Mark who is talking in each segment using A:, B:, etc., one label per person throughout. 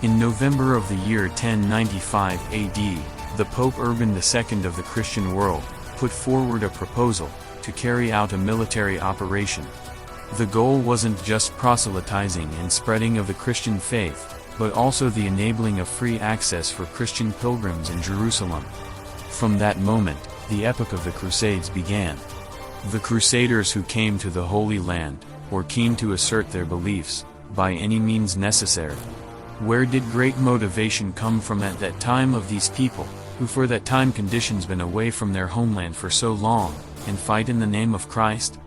A: In November of the year 1095 AD, the Pope Urban II of the Christian world put forward a proposal to carry out a military operation. The goal wasn't just proselytizing and spreading of the Christian faith, but also the enabling of free access for Christian pilgrims in Jerusalem. From that moment, the epoch of the Crusades began. The Crusaders who came to the Holy Land were keen to assert their beliefs, by any means necessary. Where did great motivation come from at that time of these people, who for that time conditions been away from their homeland for so long, and fight in the name of Christ?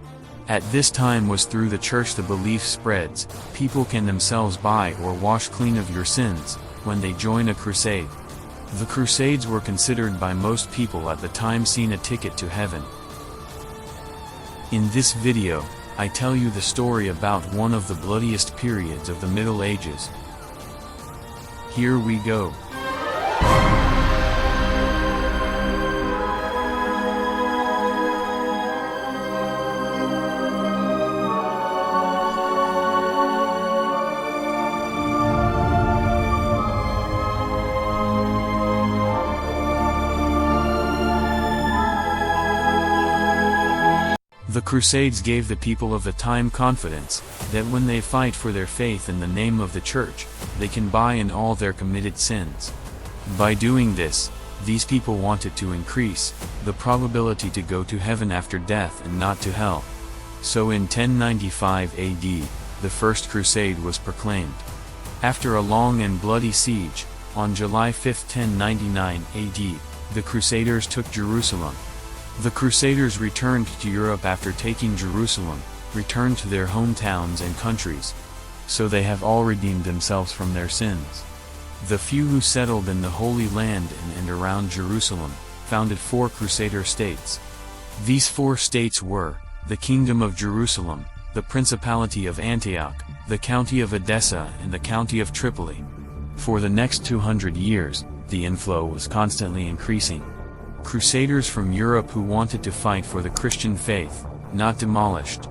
A: At this time was through the church the belief spreads, people can themselves buy or wash clean of your sins, when they join a crusade. The Crusades were considered by most people at the time seen a ticket to heaven. In this video, I tell you the story about one of the bloodiest periods of the Middle Ages. Here we go. The Crusades gave the people of the time confidence that when they fight for their faith in the name of the Church, they can buy in all their committed sins. By doing this, these people wanted to increase the probability to go to heaven after death and not to hell. So in 1095 AD, the First Crusade was proclaimed. After a long and bloody siege, on July 5, 1099 AD, the Crusaders took Jerusalem. The Crusaders returned to Europe after taking Jerusalem, returned to their hometowns and countries. So they have all redeemed themselves from their sins. The few who settled in the Holy Land and around Jerusalem, founded 4 Crusader states. These 4 states were, the Kingdom of Jerusalem, the Principality of Antioch, the County of Edessa and the County of Tripoli. For the next 200 years, the inflow was constantly increasing. Crusaders from Europe who wanted to fight for the Christian faith, not demolished.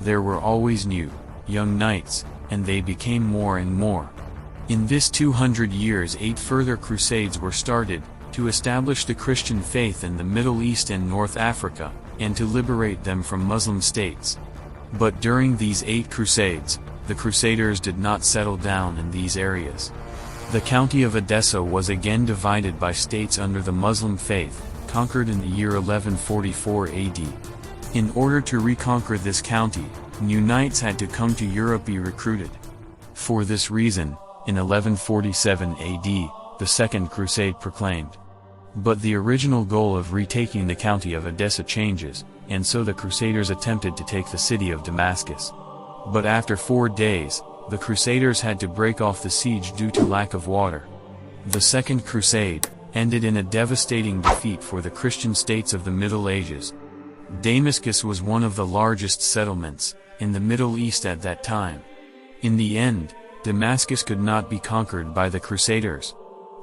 A: There were always new, young knights, and they became more and more. In this 200 years 8 further crusades were started, to establish the Christian faith in the Middle East and North Africa, and to liberate them from Muslim states. But during these 8 crusades, the Crusaders did not settle down in these areas. The county of Edessa was again divided by states under the Muslim faith, conquered in the year 1144 AD. In order to reconquer this county, new knights had to come to Europe be recruited. For this reason, in 1147 AD, the Second Crusade proclaimed. But the original goal of retaking the county of Edessa changes, and so the Crusaders attempted to take the city of Damascus. But after 4 days, the Crusaders had to break off the siege due to lack of water. The Second Crusade ended in a devastating defeat for the Christian states of the Middle Ages. Damascus was one of the largest settlements in the Middle East at that time. In the end, Damascus could not be conquered by the Crusaders.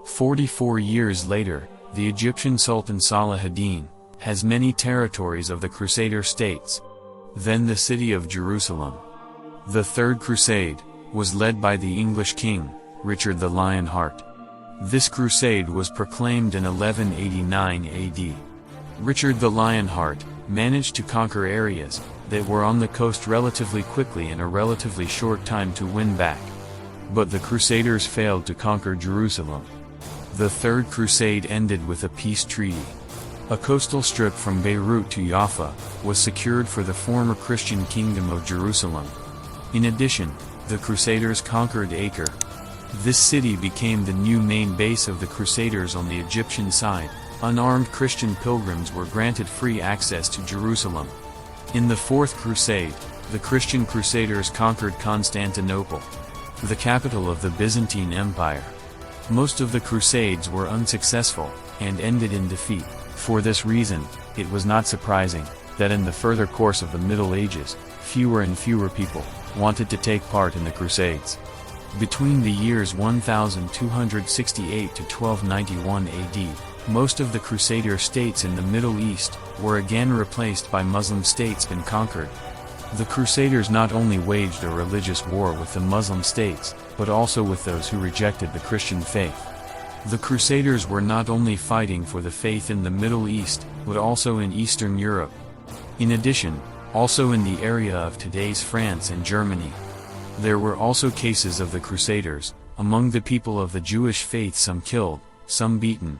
A: 44 years later, the Egyptian Sultan Saladin has many territories of the Crusader states. Then the city of Jerusalem. The Third Crusade was led by the English king, Richard the Lionheart. This crusade was proclaimed in 1189 AD. Richard the Lionheart managed to conquer areas that were on the coast relatively quickly in a relatively short time to win back. But the Crusaders failed to conquer Jerusalem. The Third Crusade ended with a peace treaty. A coastal strip from Beirut to Jaffa was secured for the former Christian kingdom of Jerusalem. In addition, the Crusaders conquered Acre. This city became the new main base of the Crusaders on the Egyptian side. Unarmed Christian pilgrims were granted free access to Jerusalem. In the Fourth Crusade, the Christian Crusaders conquered Constantinople, the capital of the Byzantine Empire. Most of the Crusades were unsuccessful, and ended in defeat. For this reason, it was not surprising that in the further course of the Middle Ages, fewer and fewer people wanted to take part in the Crusades. Between the years 1268 to 1291 AD, most of the Crusader states in the Middle East were again replaced by Muslim states and conquered. The Crusaders not only waged a religious war with the Muslim states, but also with those who rejected the Christian faith. The Crusaders were not only fighting for the faith in the Middle East, but also in Eastern Europe. In addition, also in the area of today's France and Germany. There were also cases of the Crusaders, among the people of the Jewish faith, some killed, some beaten.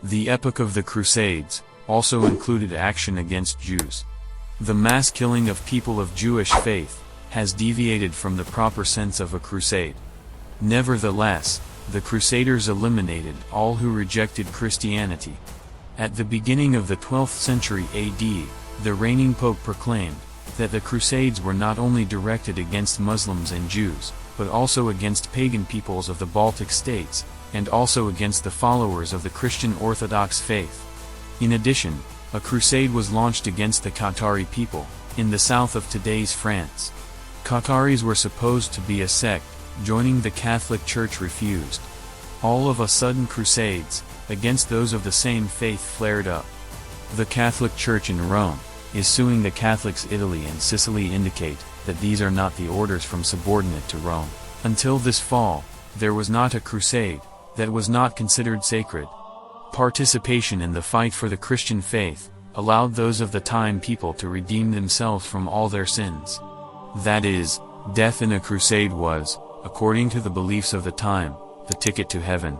A: The epoch of the Crusades also included action against Jews. The mass killing of people of Jewish faith has deviated from the proper sense of a crusade. Nevertheless, the Crusaders eliminated all who rejected Christianity. At the beginning of the 12th century AD, the reigning pope proclaimed that the Crusades were not only directed against Muslims and Jews, but also against pagan peoples of the Baltic states, and also against the followers of the Christian Orthodox faith. In addition, a crusade was launched against the Qatari people, in the south of today's France. Qataris were supposed to be a sect, joining the Catholic Church refused. All of a sudden crusades, against those of the same faith flared up. The Catholic Church in Rome is suing the Catholics. Italy and Sicily indicate that these are not the orders from subordinate to Rome. Until this fall, there was not a crusade that was not considered sacred. Participation in the fight for the Christian faith allowed those of the time people to redeem themselves from all their sins. That is, death in a crusade was, according to the beliefs of the time, the ticket to heaven.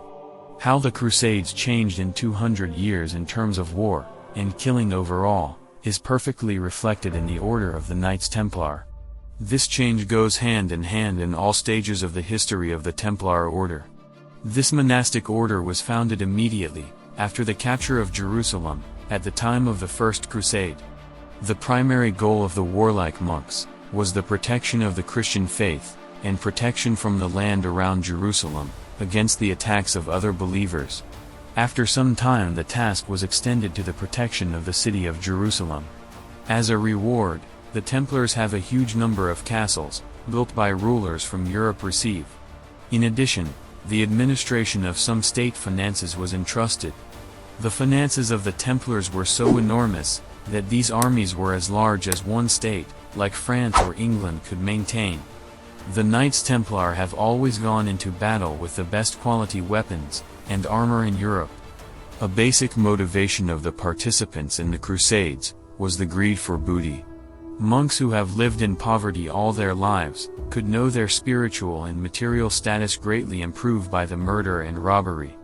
A: How the Crusades changed in 200 years in terms of war and killing overall is perfectly reflected in the order of the Knights Templar. This change goes hand in hand in all stages of the history of the Templar order. This monastic order was founded immediately after the capture of Jerusalem, at the time of the First Crusade. The primary goal of the warlike monks was the protection of the Christian faith, and protection from the land around Jerusalem, against the attacks of other believers. After some time the task was extended to the protection of the city of Jerusalem. As a reward, the Templars have a huge number of castles, built by rulers from Europe receive. In addition, the administration of some state finances was entrusted. The finances of the Templars were so enormous, that these armies were as large as one state, like France or England, could maintain. The Knights Templar have always gone into battle with the best quality weapons and armor in Europe. A basic motivation of the participants in the Crusades was the greed for booty. Monks who have lived in poverty all their lives could know their spiritual and material status greatly improved by the murder and robbery.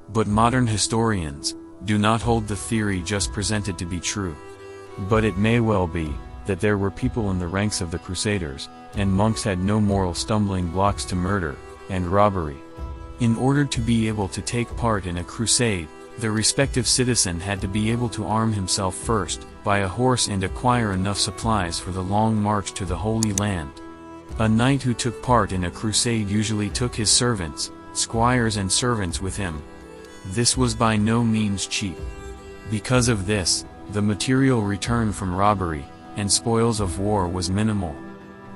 A: But modern historians do not hold the theory just presented to be true. But it may well be that there were people in the ranks of the Crusaders, and monks had no moral stumbling blocks to murder and robbery. In order to be able to take part in a crusade, the respective citizen had to be able to arm himself first, buy a horse and acquire enough supplies for the long march to the Holy Land. A knight who took part in a crusade usually took his servants, squires and servants with him. This was by no means cheap. Because of this, the material return from robbery and spoils of war was minimal.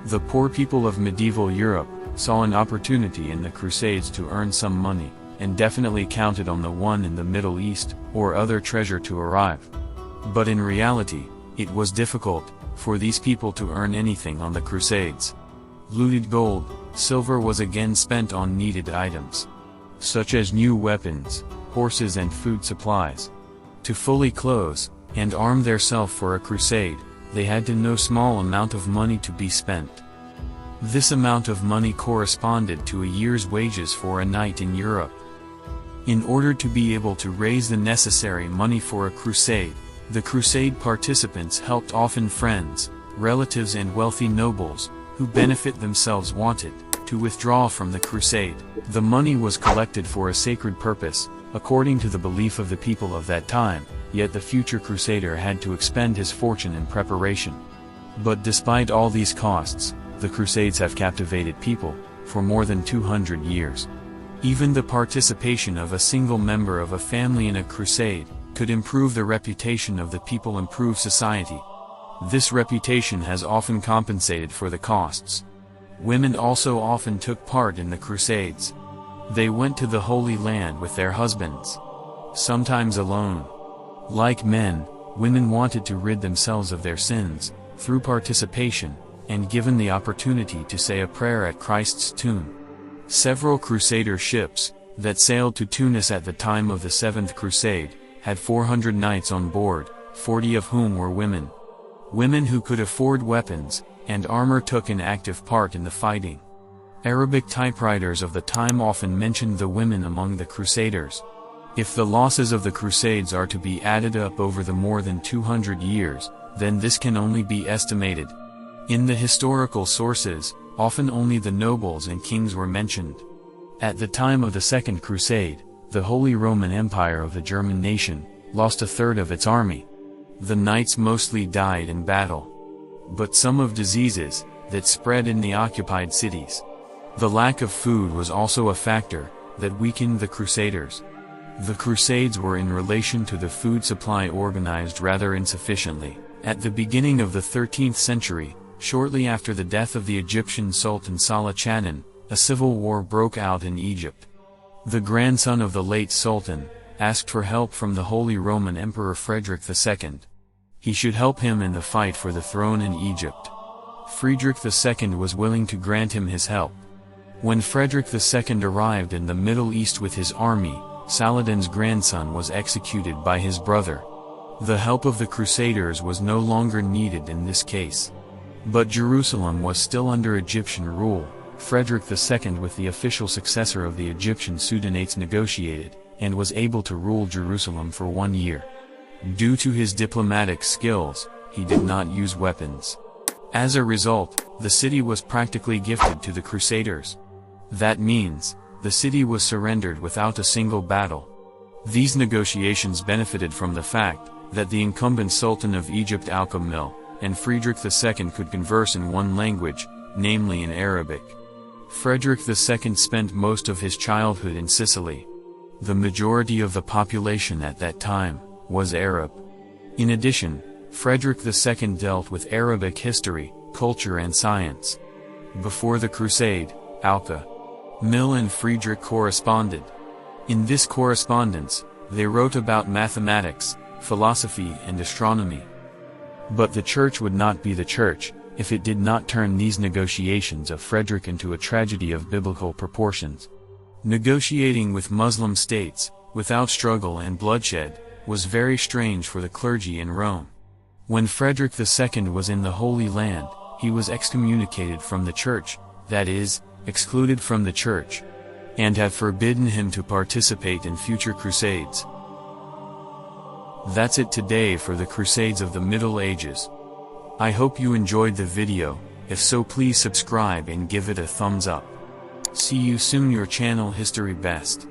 A: The poor people of medieval Europe saw an opportunity in the Crusades to earn some money, and definitely counted on the one in the Middle East or other treasure to arrive. But in reality, it was difficult for these people to earn anything on the Crusades. Looted gold, silver was again spent on needed items, such as new weapons, horses and food supplies. To fully clothe and arm theirself for a crusade, they had to know small amount of money to be spent. This amount of money corresponded to a year's wages for a knight in Europe. In order to be able to raise the necessary money for a crusade, the crusade participants helped often friends, relatives and wealthy nobles, who benefit themselves wanted to withdraw from the crusade. The money was collected for a sacred purpose, according to the belief of the people of that time, yet the future crusader had to expend his fortune in preparation. But despite all these costs, the Crusades have captivated people for more than 200 years. Even the participation of a single member of a family in a crusade could improve the reputation of the people, improve society. This reputation has often compensated for the costs. Women also often took part in the Crusades. They went to the Holy Land with their husbands, sometimes alone. Like men, women wanted to rid themselves of their sins through participation and given the opportunity to say a prayer at Christ's tomb. Several Crusader ships that sailed to Tunis at the time of the Seventh Crusade had 400 knights on board, 40 of whom were women. Women who could afford weapons and armor took an active part in the fighting. Arabic typewriters of the time often mentioned the women among the Crusaders. If the losses of the Crusades are to be added up over the more than 200 years, then this can only be estimated. In the historical sources, often only the nobles and kings were mentioned. At the time of the Second Crusade, the Holy Roman Empire of the German nation lost a third of its army. The knights mostly died in battle, but some of diseases that spread in the occupied cities. The lack of food was also a factor that weakened the Crusaders. The Crusades were in relation to the food supply organized rather insufficiently. At the beginning of the 13th century, shortly after the death of the Egyptian Sultan Saladin, a civil war broke out in Egypt. The grandson of the late Sultan asked for help from the Holy Roman Emperor Frederick II. He should help him in the fight for the throne in Egypt. Frederick II was willing to grant him his help. When Frederick II arrived in the Middle East with his army, Saladin's grandson was executed by his brother. The help of the Crusaders was no longer needed in this case. But Jerusalem was still under Egyptian rule. Frederick II, with the official successor of the Egyptian Sultanates, negotiated, and was able to rule Jerusalem for 1 year. Due to his diplomatic skills, he did not use weapons. As a result, the city was practically gifted to the Crusaders. That means, the city was surrendered without a single battle. These negotiations benefited from the fact that the incumbent Sultan of Egypt Al-Kamil and Frederick II could converse in one language, namely in Arabic. Frederick II spent most of his childhood in Sicily. The majority of the population at that time was Arab. In addition, Frederick II dealt with Arabic history, culture and science. Before the Crusade, Al-Kamil and Frederick corresponded. In this correspondence, they wrote about mathematics, philosophy and astronomy. But the Church would not be the Church if it did not turn these negotiations of Frederick into a tragedy of biblical proportions. Negotiating with Muslim states, without struggle and bloodshed, was very strange for the clergy in Rome. When Frederick II was in the Holy Land, he was excommunicated from the Church, that is, excluded from the Church, and have forbidden him to participate in future Crusades. That's it today for the Crusades of the Middle Ages. I hope you enjoyed the video. If so, please subscribe and give it a thumbs up. See you soon. Your channel History Best.